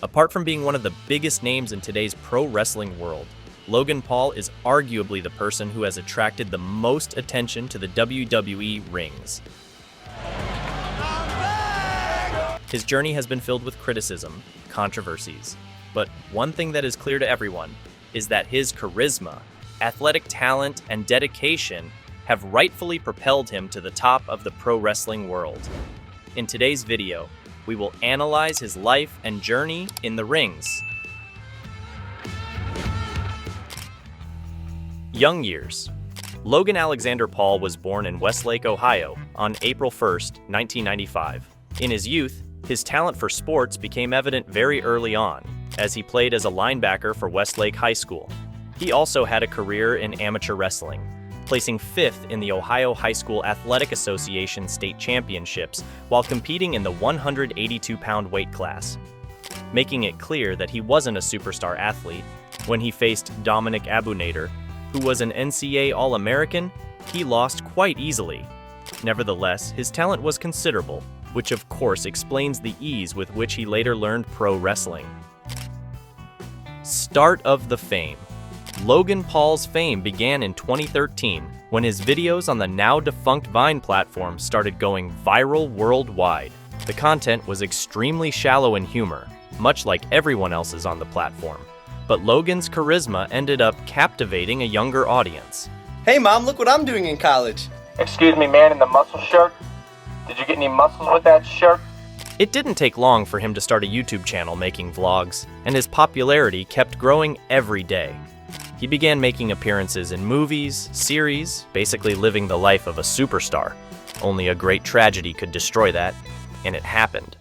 Apart from being one of the biggest names in today's pro wrestling world, Logan Paul is arguably the person who has attracted the most attention to the WWE rings. His journey has been filled with criticism, controversies, but one thing that is clear to everyone is that his charisma, athletic talent, and dedication have rightfully propelled him to the top of the pro wrestling world. In today's video, we will analyze his life and journey in the rings. Young years. Logan Alexander Paul was born in Westlake, Ohio on April 1st, 1995. In his youth, his talent for sports became evident very early on, as he played as a linebacker for Westlake High School. He also had a career in amateur wrestling, placing 5th in the Ohio High School Athletic Association state championships while competing in the 182-pound weight class, making it clear that he wasn't a superstar athlete. When he faced Dominic Abunader, who was an NCAA All-American, he lost quite easily. Nevertheless, his talent was considerable, which of course explains the ease with which he later learned pro wrestling. Start of the fame. Logan Paul's fame began in 2013 when his videos on the now-defunct Vine platform started going viral worldwide. The content was extremely shallow in humor, much like everyone else's on the platform. But Logan's charisma ended up captivating a younger audience. Hey Mom, look what I'm doing in college. Excuse me, man in the muscle shirt? Did you get any muscles with that shirt? It didn't take long for him to start a YouTube channel making vlogs, and his popularity kept growing every day. He began making appearances in movies, series, basically living the life of a superstar. Only a great tragedy could destroy that, and it happened.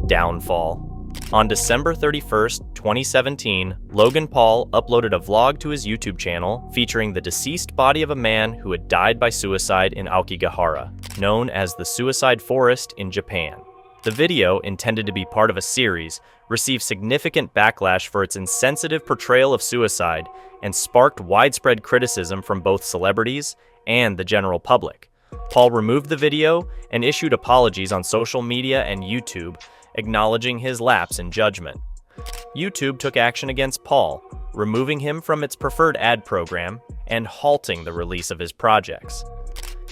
Downfall. On December 31st, 2017, Logan Paul uploaded a vlog to his YouTube channel featuring the deceased body of a man who had died by suicide in Aokigahara, known as the Suicide Forest in Japan. The video, intended to be part of a series, received significant backlash for its insensitive portrayal of suicide and sparked widespread criticism from both celebrities and the general public. Paul removed the video and issued apologies on social media and YouTube, acknowledging his lapse in judgment. YouTube took action against Paul, removing him from its preferred ad program and halting the release of his projects.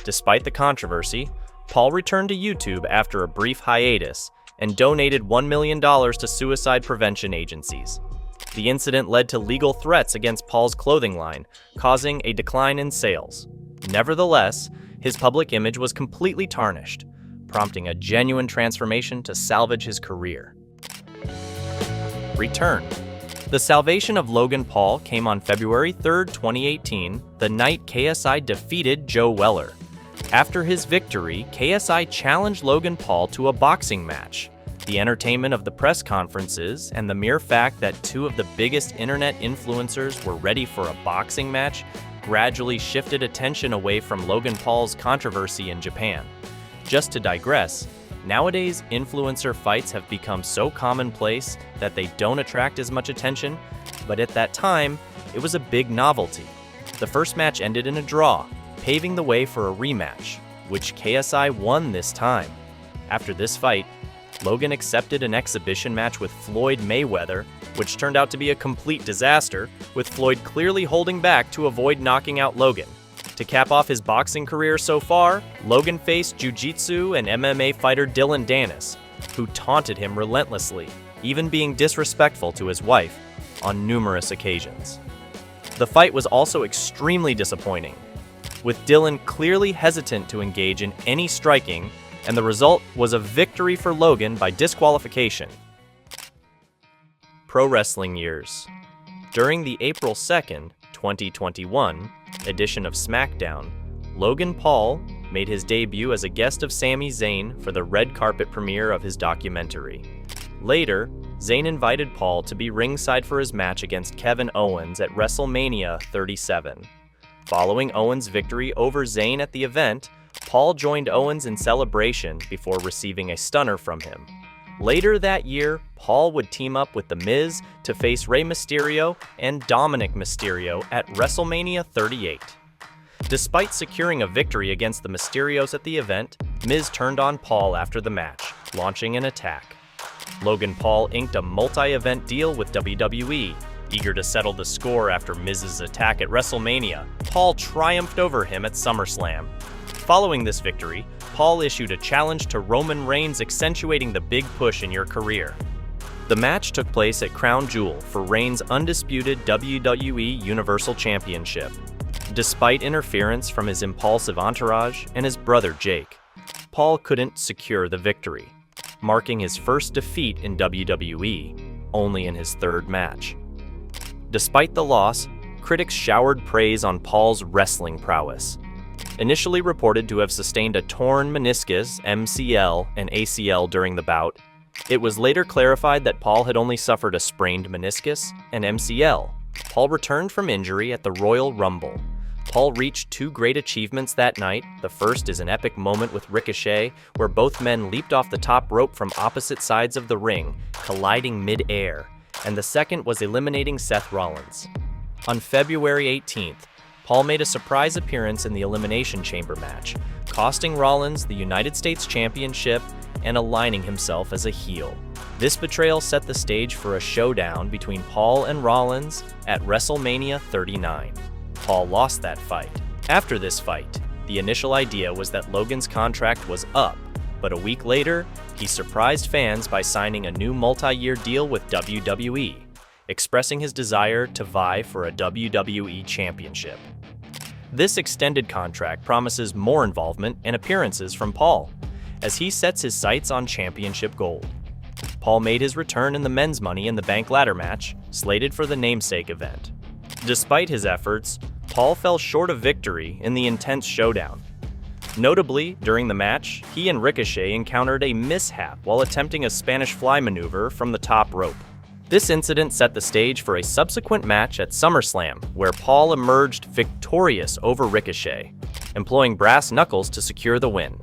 Despite the controversy, Paul returned to YouTube after a brief hiatus and donated $1 million to suicide prevention agencies. The incident led to legal threats against Paul's clothing line, causing a decline in sales. Nevertheless, his public image was completely tarnished, prompting a genuine transformation to salvage his career. Return. The salvation of Logan Paul came on February 3, 2018, the night KSI defeated Joe Weller. After his victory, KSI challenged Logan Paul to a boxing match. The entertainment of the press conferences and the mere fact that two of the biggest internet influencers were ready for a boxing match gradually shifted attention away from Logan Paul's controversy in Japan. Just to digress, nowadays influencer fights have become so commonplace that they don't attract as much attention, but at that time, it was a big novelty. The first match ended in a draw, paving the way for a rematch, which KSI won this time. After this fight, Logan accepted an exhibition match with Floyd Mayweather, which turned out to be a complete disaster, with Floyd clearly holding back to avoid knocking out Logan. To cap off his boxing career so far, Logan faced jiu-jitsu and MMA fighter Dylan Dennis, who taunted him relentlessly, even being disrespectful to his wife on numerous occasions. The fight was also extremely disappointing, with Dylan clearly hesitant to engage in any striking, and the result was a victory for Logan by disqualification. Pro wrestling years. During the April 2nd, 2021 edition of SmackDown, Logan Paul made his debut as a guest of Sami Zayn for the red carpet premiere of his documentary. Later, Zayn invited Paul to be ringside for his match against Kevin Owens at WrestleMania 37. Following Owens' victory over Zayn at the event, Paul joined Owens in celebration before receiving a stunner from him. Later that year, Paul would team up with The Miz to face Rey Mysterio and Dominic Mysterio at WrestleMania 38. Despite securing a victory against the Mysterios at the event, Miz turned on Paul after the match, launching an attack. Logan Paul inked a multi-event deal with WWE. Eager to settle the score after Miz's attack at WrestleMania, Paul triumphed over him at SummerSlam. Following this victory, Paul issued a challenge to Roman Reigns, accentuating the big push in your career. The match took place at Crown Jewel for Reigns' undisputed WWE Universal Championship. Despite interference from his impulsive entourage and his brother Jake, Paul couldn't secure the victory, marking his first defeat in WWE, only in his third match. Despite the loss, critics showered praise on Paul's wrestling prowess. Initially reported to have sustained a torn meniscus, MCL, and ACL during the bout, it was later clarified that Paul had only suffered a sprained meniscus and MCL. Paul returned from injury at the Royal Rumble. Paul reached two great achievements that night. The first is an epic moment with Ricochet, where both men leaped off the top rope from opposite sides of the ring, colliding mid-air. And the second was eliminating Seth Rollins. On February 18th, Paul made a surprise appearance in the Elimination Chamber match, costing Rollins the United States Championship and aligning himself as a heel. This betrayal set the stage for a showdown between Paul and Rollins at WrestleMania 39. Paul lost that fight. After this fight, the initial idea was that Logan's contract was up, but a week later, he surprised fans by signing a new multi-year deal with WWE, expressing his desire to vie for a WWE championship. This extended contract promises more involvement and appearances from Paul, as he sets his sights on championship gold. Paul made his return in the men's Money in the Bank ladder match, slated for the namesake event. Despite his efforts, Paul fell short of victory in the intense showdown. Notably, during the match, he and Ricochet encountered a mishap while attempting a Spanish Fly maneuver from the top rope. This incident set the stage for a subsequent match at SummerSlam, where Paul emerged victorious over Ricochet, employing brass knuckles to secure the win.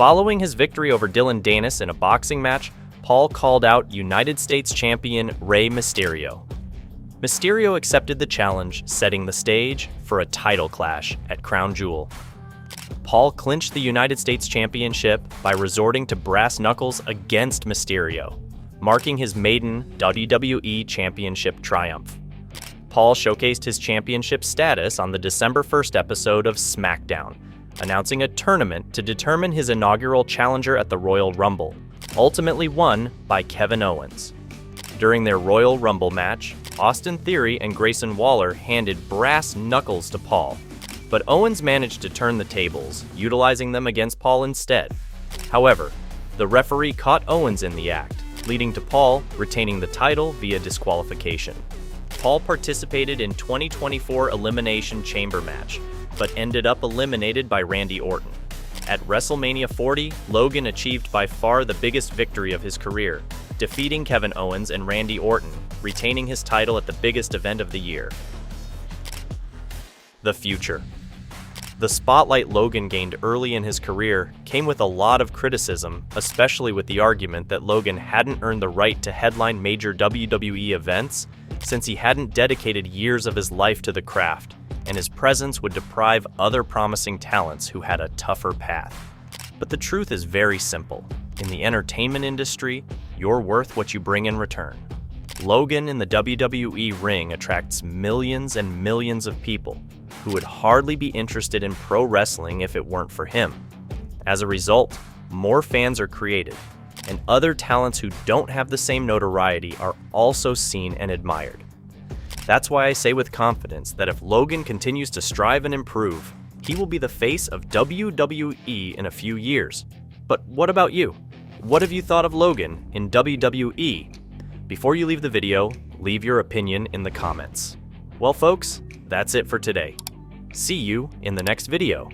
Following his victory over Dylan Danis in a boxing match, Paul called out United States champion Rey Mysterio. Mysterio accepted the challenge, setting the stage for a title clash at Crown Jewel. Paul clinched the United States Championship by resorting to brass knuckles against Mysterio, marking his maiden WWE Championship triumph. Paul showcased his championship status on the December 1st episode of SmackDown, announcing a tournament to determine his inaugural challenger at the Royal Rumble, ultimately won by Kevin Owens. During their Royal Rumble match, Austin Theory and Grayson Waller handed brass knuckles to Paul, but Owens managed to turn the tables, utilizing them against Paul instead. However, the referee caught Owens in the act, leading to Paul retaining the title via disqualification. Paul participated in 2024 Elimination Chamber match, but ended up eliminated by Randy Orton. At WrestleMania 40, Logan achieved by far the biggest victory of his career, defeating Kevin Owens and Randy Orton, retaining his title at the biggest event of the year. The future. The spotlight Logan gained early in his career came with a lot of criticism, especially with the argument that Logan hadn't earned the right to headline major WWE events since he hadn't dedicated years of his life to the craft, and his presence would deprive other promising talents who had a tougher path. But the truth is very simple. In the entertainment industry, you're worth what you bring in return. Logan in the WWE ring attracts millions and millions of people who would hardly be interested in pro wrestling if it weren't for him. As a result, more fans are created, and other talents who don't have the same notoriety are also seen and admired. That's why I say with confidence that if Logan continues to strive and improve, he will be the face of WWE in a few years. But what about you? What have you thought of Logan in WWE? Before you leave the video, leave your opinion in the comments. Well folks, that's it for today. See you in the next video.